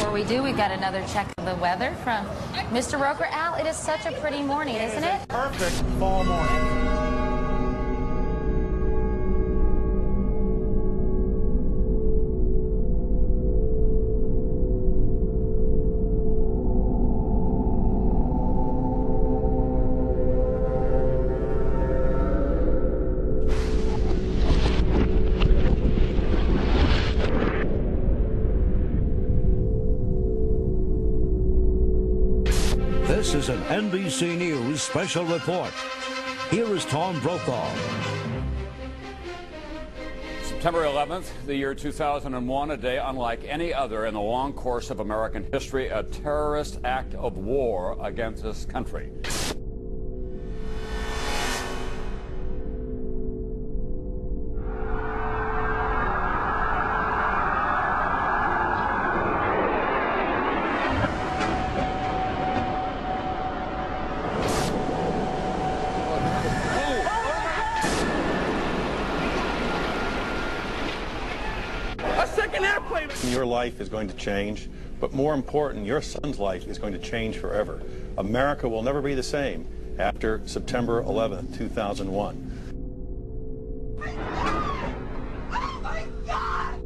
Before we do, we've got another check of the weather from Mr. Roker. Al, it is such a pretty morning, isn't it? Perfect fall morning. This is an NBC News special report. Here is Tom Brokaw. September 11th, the year 2001, a day unlike any other in the long course of American history, a terrorist act of war against this country. Your life is going to change, but more important, your son's life is going to change forever. America will never be the same after September 11th, 2001. Oh my God!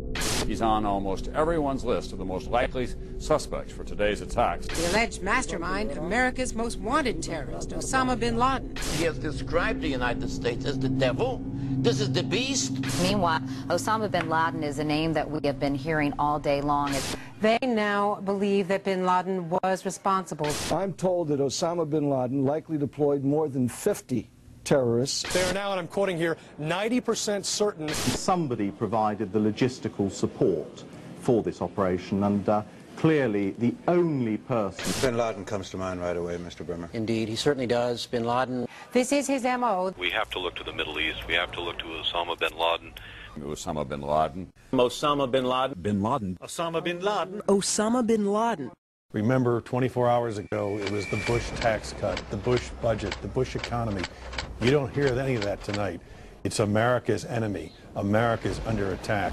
He's on almost everyone's list of the most likely suspects for today's attacks. The alleged mastermind, America's most wanted terrorist, Osama bin Laden. He has described the United States as the devil. This is the beast. Meanwhile, Osama bin Laden is a name that we have been hearing all day long. They now believe that bin Laden was responsible. I'm told that Osama bin Laden likely deployed more than 50 terrorists. They are now, and I'm quoting here, 90% certain. Somebody provided the logistical support for this operation, and clearly the only person. Bin Laden comes to mind right away, Mr. Brimmer. Indeed, he certainly does. Bin Laden. This is his M.O. We have to look to the Middle East. We have to look to Osama bin Laden. Osama bin Laden. Osama bin Laden. Bin Laden. Osama bin Laden. Osama bin Laden. Remember, 24 hours ago, it was the Bush tax cut, the Bush budget, the Bush economy. You don't hear any of that tonight. It's America's enemy. America's under attack.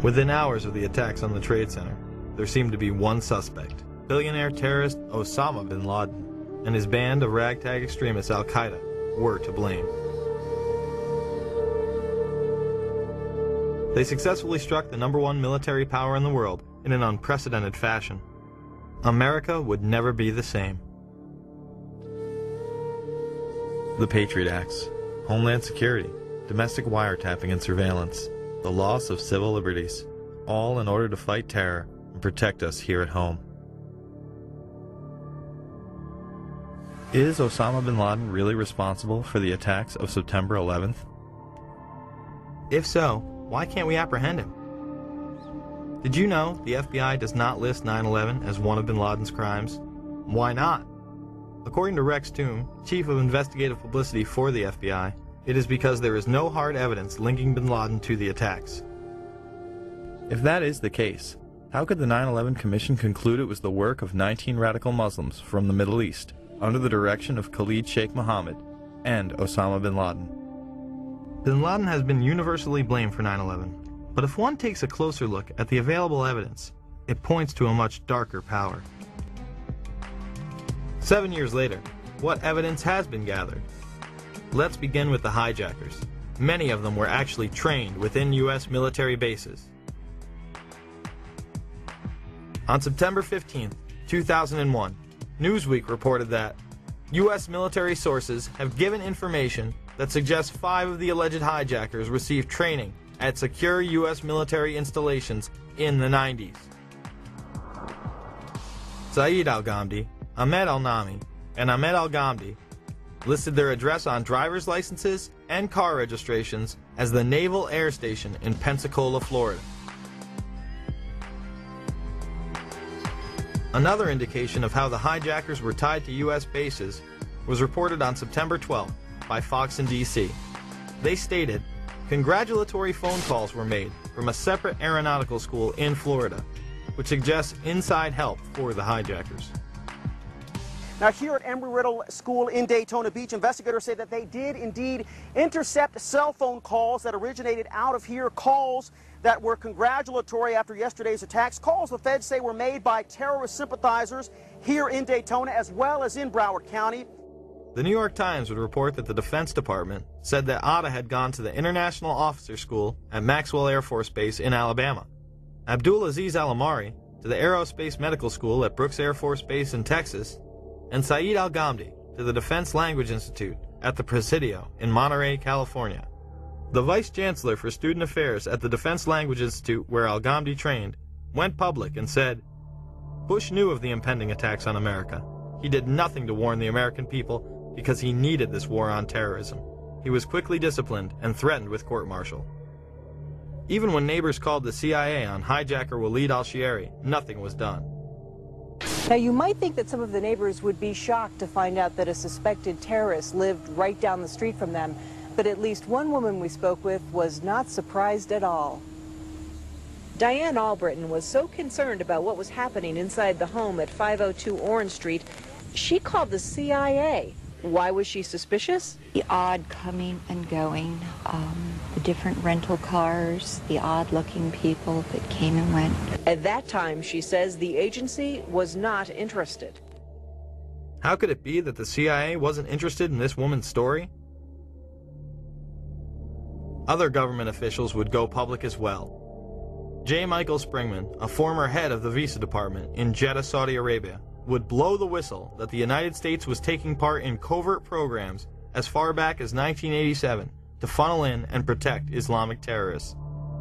Within hours of the attacks on the Trade Center, there seemed to be one suspect, billionaire terrorist Osama bin Laden, and his band of ragtag extremists Al-Qaeda were to blame. They successfully struck the #1 military power in the world in an unprecedented fashion. America would never be the same. The Patriot Acts, Homeland Security, domestic wiretapping and surveillance, the loss of civil liberties, all in order to fight terror and protect us here at home. Is Osama bin Laden really responsible for the attacks of September 11th? If so, why can't we apprehend him? Did you know the FBI does not list 9/11 as one of bin Laden's crimes? Why not? According to Rex Toom, Chief of Investigative Publicity for the FBI, it is because there is no hard evidence linking bin Laden to the attacks. If that is the case, how could the 9/11 Commission conclude it was the work of 19 radical Muslims from the Middle East, under the direction of Khalid Sheikh Mohammed and Osama bin Laden? Bin Laden has been universally blamed for 9/11, but if one takes a closer look at the available evidence, it points to a much darker power. 7 years later, what evidence has been gathered? Let's begin with the hijackers. Many of them were actually trained within U.S. military bases. On September 15, 2001, Newsweek reported that U.S. military sources have given information that suggests 5 of the alleged hijackers received training at secure U.S. military installations in the 90s. Saeed al-Ghamdi, Ahmed al-Nami, and Ahmed al-Ghamdi listed their address on driver's licenses and car registrations as the Naval Air Station in Pensacola, Florida. Another indication of how the hijackers were tied to U.S. bases was reported on September 12th by Fox in D.C. They stated, congratulatory phone calls were made from a separate aeronautical school in Florida, which suggests inside help for the hijackers. Now, here at Embry-Riddle School in Daytona Beach, investigators say that they did indeed intercept cell phone calls that originated out of here, calls that were congratulatory after yesterday's attacks, calls the feds say were made by terrorist sympathizers here in Daytona as well as in Broward County. The New York Times would report that the Defense Department said that Atta had gone to the International Officer School at Maxwell Air Force Base in Alabama, Abdulaziz Al-Amari to the Aerospace Medical School at Brooks Air Force Base in Texas, and Saeed Al-Ghamdi to the Defense Language Institute at the Presidio in Monterey, California. The Vice Chancellor for Student Affairs at the Defense Language Institute, where Al-Ghamdi trained, went public and said, "Bush knew of the impending attacks on America. He did nothing to warn the American people because he needed this war on terrorism. He was quickly disciplined and threatened with court-martial." Even when neighbors called the CIA on hijacker Walid al-Shehri, nothing was done. Now, you might think that some of the neighbors would be shocked to find out that a suspected terrorist lived right down the street from them, but at least one woman we spoke with was not surprised at all. Diane Albritton was so concerned about what was happening inside the home at 502 Orange Street, she called the CIA. Why was she suspicious? The odd coming and going, the different rental cars, the odd-looking people that came and went. At that time, she says, the agency was not interested. How could it be that the CIA wasn't interested in this woman's story? Other government officials would go public as well. J. Michael Springman, a former head of the Visa Department in Jeddah, Saudi Arabia, would blow the whistle that the United States was taking part in covert programs as far back as 1987 to funnel in and protect Islamic terrorists.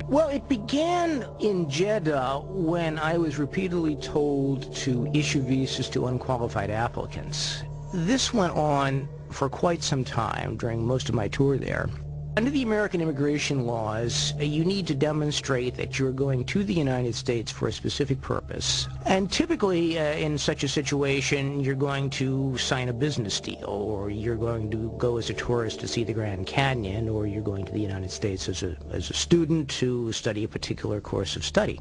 Well, it began in Jeddah when I was repeatedly told to issue visas to unqualified applicants. This went on for quite some time during most of my tour there. Under the American immigration laws, you need to demonstrate that you're going to the United States for a specific purpose. And typically, in such a situation, you're going to sign a business deal, or you're going to go as a tourist to see the Grand Canyon, or you're going to the United States as a student to study a particular course of study.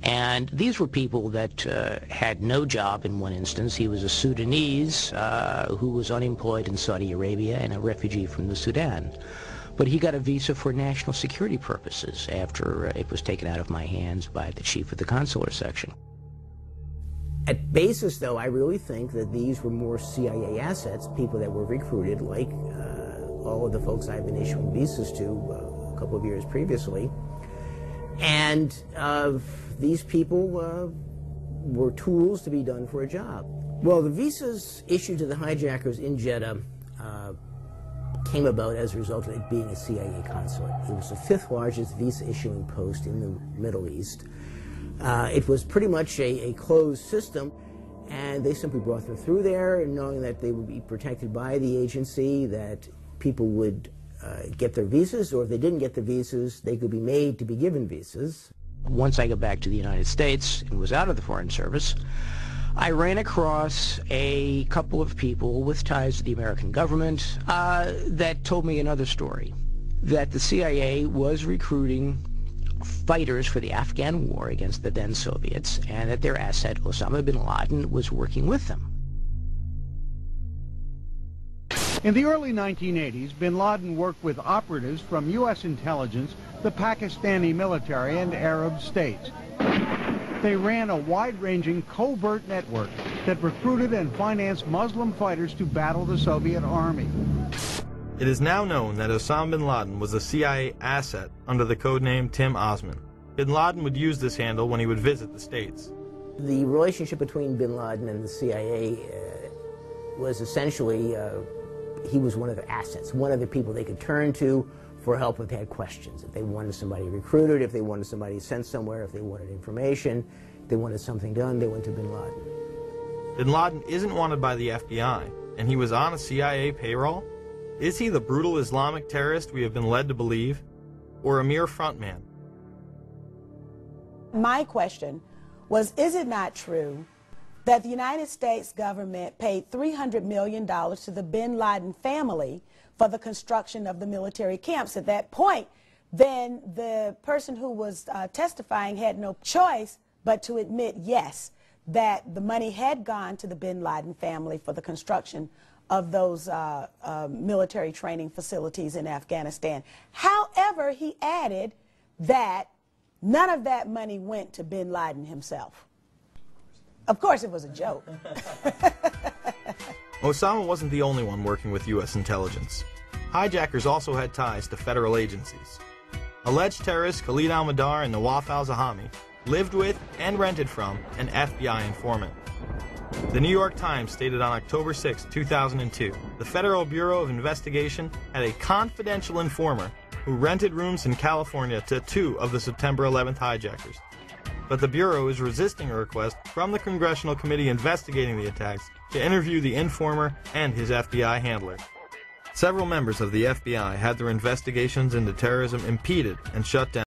And these were people that had no job in one instance. He was a Sudanese who was unemployed in Saudi Arabia and a refugee from the Sudan. But he got a visa for national security purposes after it was taken out of my hands by the chief of the consular section. At basis, though, I really think that these were more CIA assets, people that were recruited, like all of the folks I've been issuing visas to a couple of years previously. And these people were tools to be done for a job. Well, the visas issued to the hijackers in Jeddah came about as a result of it being a CIA consulate. It was the 5th largest visa issuing post in the Middle East. It was pretty much a closed system, and they simply brought them through there, knowing that they would be protected by the agency, that people would get their visas, or if they didn't get the visas, they could be made to be given visas. Once I got back to the United States and was out of the Foreign Service, I ran across a couple of people with ties to the American government that told me another story, that the CIA was recruiting fighters for the Afghan war against the then Soviets, and that their asset, Osama bin Laden, was working with them. In the early 1980s, bin Laden worked with operatives from U.S. intelligence, the Pakistani military, and Arab states. They ran a wide-ranging covert network that recruited and financed Muslim fighters to battle the Soviet army. It is now known that Osama bin Laden was a CIA asset under the codename Tim Osman. Bin Laden would use this handle when he would visit the States. The relationship between bin Laden and the CIA was essentially, he was one of their assets, one of the people they could turn to for help if they had questions. If they wanted somebody recruited, if they wanted somebody sent somewhere, if they wanted information, if they wanted something done, they went to bin Laden. Bin Laden isn't wanted by the FBI, and he was on a CIA payroll? Is he the brutal Islamic terrorist we have been led to believe, or a mere frontman? My question was, is it not true that the United States government paid $300 million to the bin Laden family for the construction of the military camps? At that point, then the person who was testifying had no choice but to admit, yes, that the money had gone to the bin Laden family for the construction of those military training facilities in Afghanistan. However, he added that none of that money went to bin Laden himself. Of course, it was a joke. Osama wasn't the only one working with U.S. intelligence. Hijackers also had ties to federal agencies. Alleged terrorists Khalid al-Mihdhar and Nawaf al-Zahami lived with and rented from an FBI informant. The New York Times stated on October 6, 2002, the Federal Bureau of Investigation had a confidential informer who rented rooms in California to 2 of the September 11th hijackers. But the Bureau is resisting a request from the Congressional Committee investigating the attacks to interview the informer and his FBI handler. Several members of the FBI had their investigations into terrorism impeded and shut down.